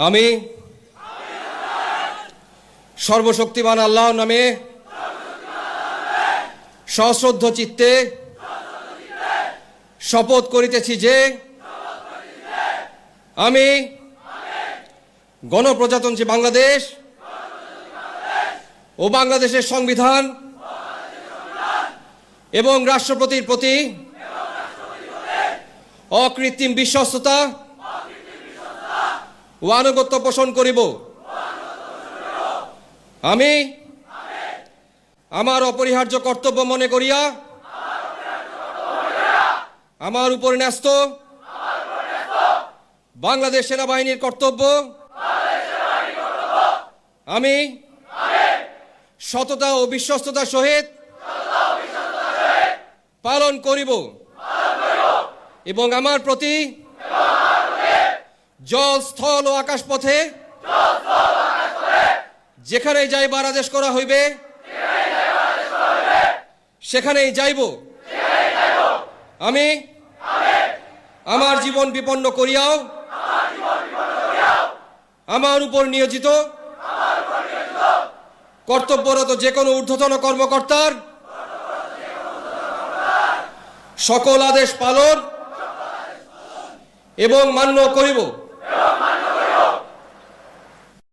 আমি সর্বশক্তিমান আল্লাহর নামে সশ্রদ্ধ চিত্তে শপথ করিতেছি যে আমি গণপ্রজাতন্ত্রী বাংলাদেশ ও বাংলাদেশের সংবিধান এবং রাষ্ট্রপতির প্রতি অকৃত্রিম বিশ্বস্ততা ও আনুগত্য পোষণ করিব। আমি আমার অপরিহার্য কর্তব্য মনে করিয়া আমার উপর ন্যস্ত বাংলাদেশ সেনাবাহিনীর কর্তব্য আমি সততা ও বিশ্বস্ততার সহিত পালন করিব এবং আমার প্রতি জল, স্থল ও আকাশ পথে যেখানেই যাইবার আদেশ করা হইবে সেখানেই যাইব। আমি আমার জীবন বিপন্ন করিয়াও আমার উপর নিয়োজিত কর্তব্যরত যে কোনো ঊর্ধ্বতন কর্মকর্তার সকল আদেশ পালন এবং মান্য করিব।